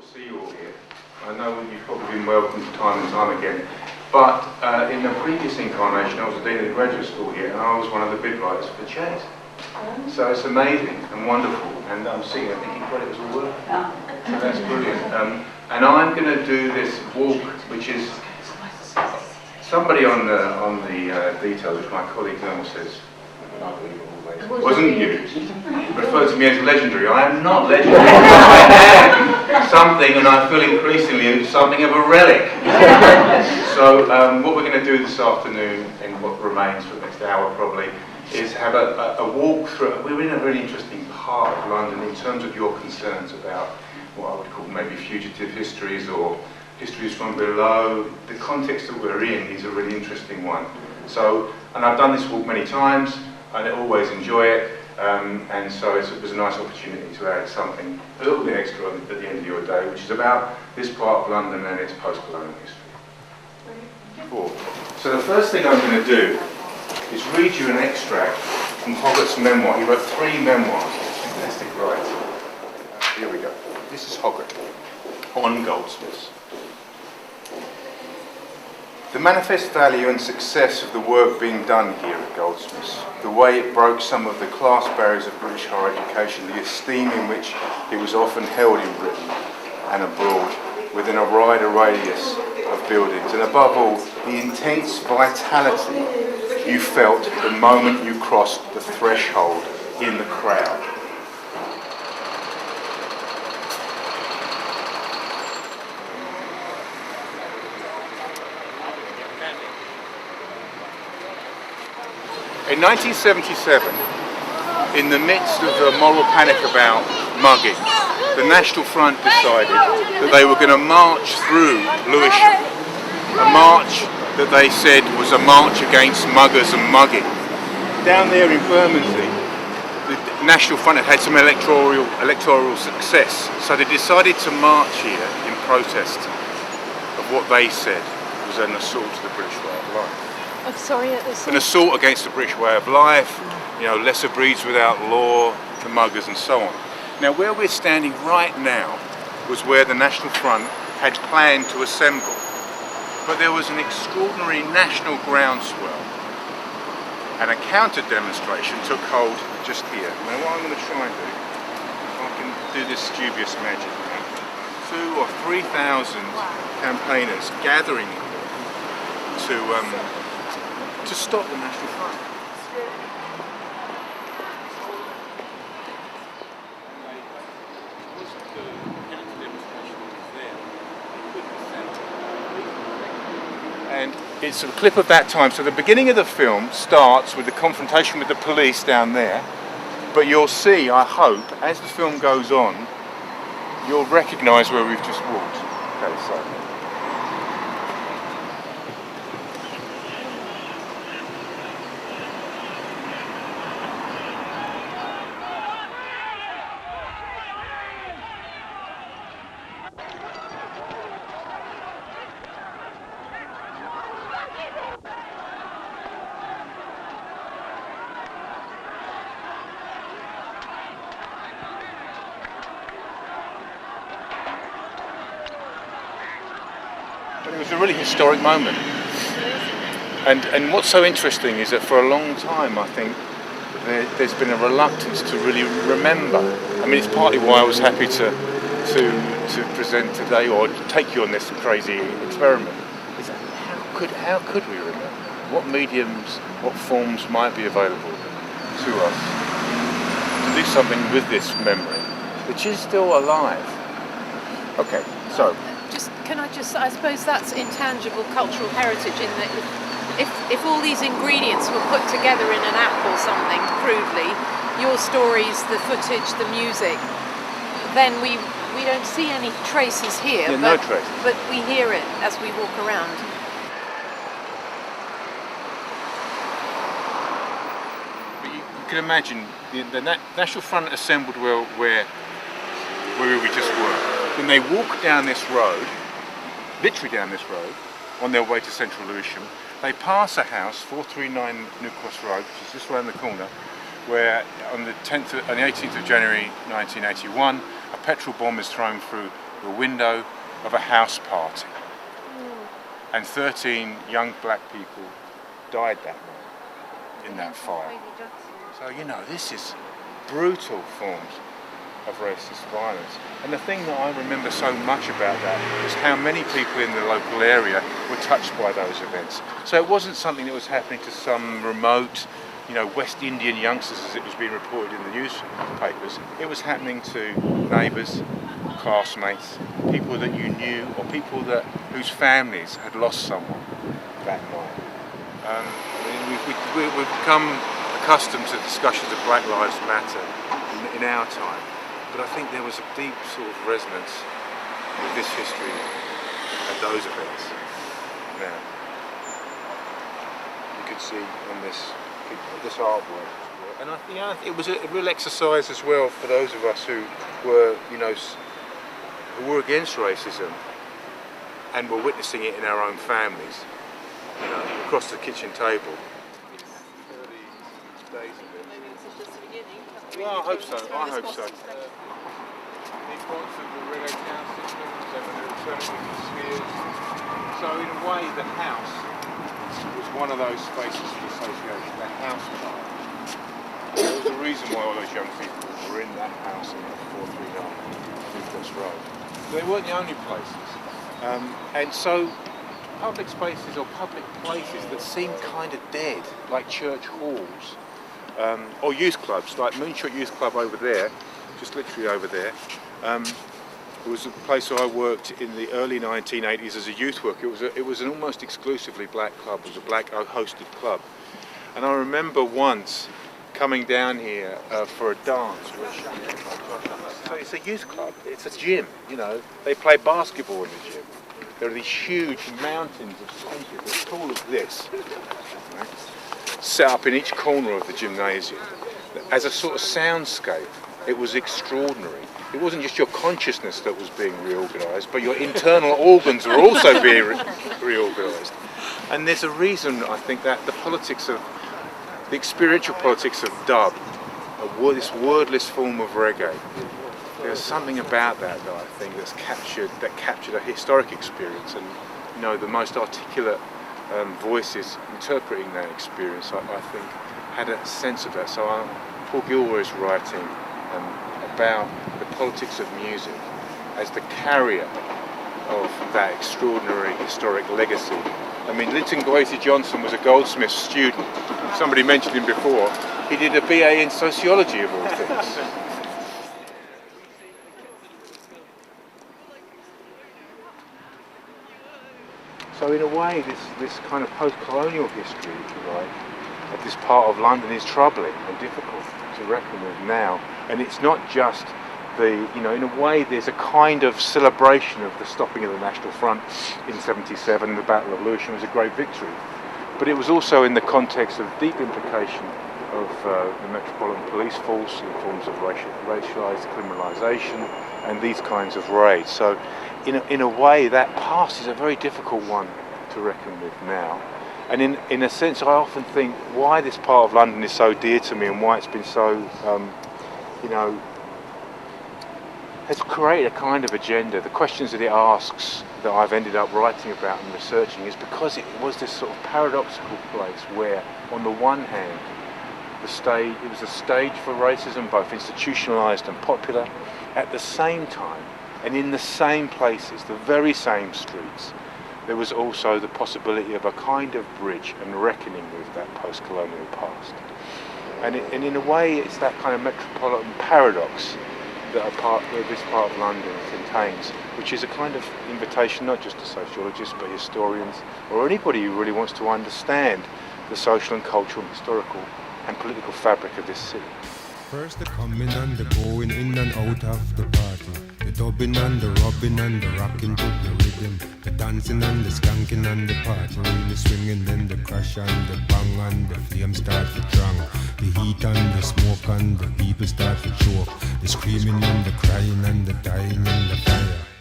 to see you all here. I know you've probably been welcomed time and time again, but in the previous incarnation I was a dean of the graduate school here and I was one of the bid writers for Chet. So it's amazing and wonderful, and I'm seeing, I think you thought it was all working. So that's brilliant. And I'm going to do this walk, which is somebody on the details, which my colleague Norma says, wasn't you? Referred to me as legendary. I am not legendary. I am something, and I feel increasingly something of a relic. So what we're going to do this afternoon, in what remains for the next hour probably, is have a walk through. We're in a really interesting part of London in terms of your concerns about what I would call maybe fugitive histories or histories from below. The context that we're in is a really interesting one. So, and I've done this walk many times. I always enjoy it, and so it was a nice opportunity to add something a little bit extra at the end of your day, which is about this part of London and its post-colonial history. Cool. So the first thing I'm going to do is read you an extract from Hoggart's memoir. He wrote 3 memoirs. Fantastic writing. Here we go. This is Hoggart on Goldsmiths. The manifest value and success of the work being done here at Goldsmiths, the way it broke some of the class barriers of British higher education, the esteem in which it was often held in Britain and abroad, within a wider radius of buildings, and above all, the intense vitality you felt the moment you crossed the threshold in the crowd. In 1977, in the midst of a moral panic about mugging, the National Front decided that they were going to march through Lewisham, a march that they said was a march against muggers and mugging. Down there in Bermondsey, the National Front had some electoral success, so they decided to march here in protest of what they said was an assault to the British way of life. I'm sorry, an assault against the British way of life, you know, lesser breeds without law, the muggers and so on. Now where we're standing right now was where the National Front had planned to assemble. But there was an extraordinary national groundswell and a counter-demonstration took hold just here. Now what I'm going to try and do, if I can do this dubious magic, 2,000 or 3,000 campaigners gathering to stop the National Front. And it's a clip of that time. So the beginning of the film starts with the confrontation with the police down there, but you'll see, I hope, as the film goes on, you'll recognise where we've just walked. Okay, so. It was a really historic moment, and what's so interesting is that for a long time I think there's been a reluctance to really remember. I mean, it's partly why I was happy to present today or take you on this crazy experiment. Is that how could we remember? What mediums, what forms might be available to us to do something with this memory, which is still alive? Okay, so. I suppose that's intangible cultural heritage in that if all these ingredients were put together in an app or something, crudely, your stories, the footage, the music, then we don't see any traces here, no traces. But we hear it as we walk around. But you can imagine the National Front assembled where we just were. When they walk down this road, literally down this road, on their way to central Lewisham, they pass a house, 439 New Cross Road, which is just around the corner, where on the 18th of January 1981, a petrol bomb is thrown through the window of a house party, and 13 young black people died that night in that fire. So this is brutal forms of racist violence. And the thing that I remember so much about that is how many people in the local area were touched by those events. So it wasn't something that was happening to some remote, West Indian youngsters as it was being reported in the newspapers. It was happening to neighbours, classmates, people that you knew, or people whose families had lost someone that night. We've become accustomed to discussions of Black Lives Matter in our time, but I think there was a deep sort of resonance with this history and those events. Now, you could see on this artwork, and I think it was a real exercise as well for those of us who were, who were against racism and were witnessing it in our own families, across the kitchen table. Well, I hope so. The importance of the reggae town systems and the alternative spheres. So in a way, the house was one of those spaces of association, that house party. There was a reason why all those young people were in that house in 439 Newcross Road. But they weren't the only places. And so public spaces or public places that seem kind of dead, like church halls, or youth clubs, like Moonshot Youth Club over there, just literally over there. It was a place where I worked in the early 1980s as a youth worker. It was an almost exclusively black club. It was a black hosted club. And I remember once coming down here for a dance. So it's a youth club, it's a gym, they play basketball in the gym. There are these huge mountains of speakers as tall as this, right, set up in each corner of the gymnasium. As a sort of soundscape, it was extraordinary. It wasn't just your consciousness that was being reorganised, but your internal organs were also being reorganised. And there's a reason, I think, that the experiential politics of dub, this wordless form of reggae, there's something about that I think that captured a historic experience, and the most articulate voices interpreting that experience, I think, had a sense of that. So Paul Gilroy is writing about the politics of music as the carrier of that extraordinary historic legacy. I mean, Linton Kwesi Johnson was a Goldsmith student. Somebody mentioned him before. He did a BA in sociology, of all things. So in a way, this kind of post-colonial history, if you like, of this part of London is troubling and difficult to reckon with now. And it's not just in a way, there's a kind of celebration of the stopping of the National Front in '77, the Battle of Lewisham was a great victory. But it was also in the context of deep implication of the Metropolitan Police Force in forms of racialised criminalisation and these kinds of raids. So in a way, that past is a very difficult one to reckon with now. And in a sense, I often think why this part of London is so dear to me and why it's been so, has created a kind of agenda. The questions that it asks that I've ended up writing about and researching is because it was this sort of paradoxical place where, on the one hand, it was a stage for racism, both institutionalised and popular. At the same time, and in the same places, the very same streets, there was also the possibility of a kind of bridge and reckoning with that post-colonial past. And in a way, it's that kind of metropolitan paradox that this part of London contains, which is a kind of invitation not just to sociologists but historians or anybody who really wants to understand the social and cultural and historical and political fabric of this city. First the coming and the going in and out of the party, the dubbing and the rubbing and the rocking to the rhythm, the dancing and the skanking and the party really swinging, then the crash and the bang and the flame start to drang, the heat and the smoke and the people start to choke, the screaming and the crying and the dying in the fire.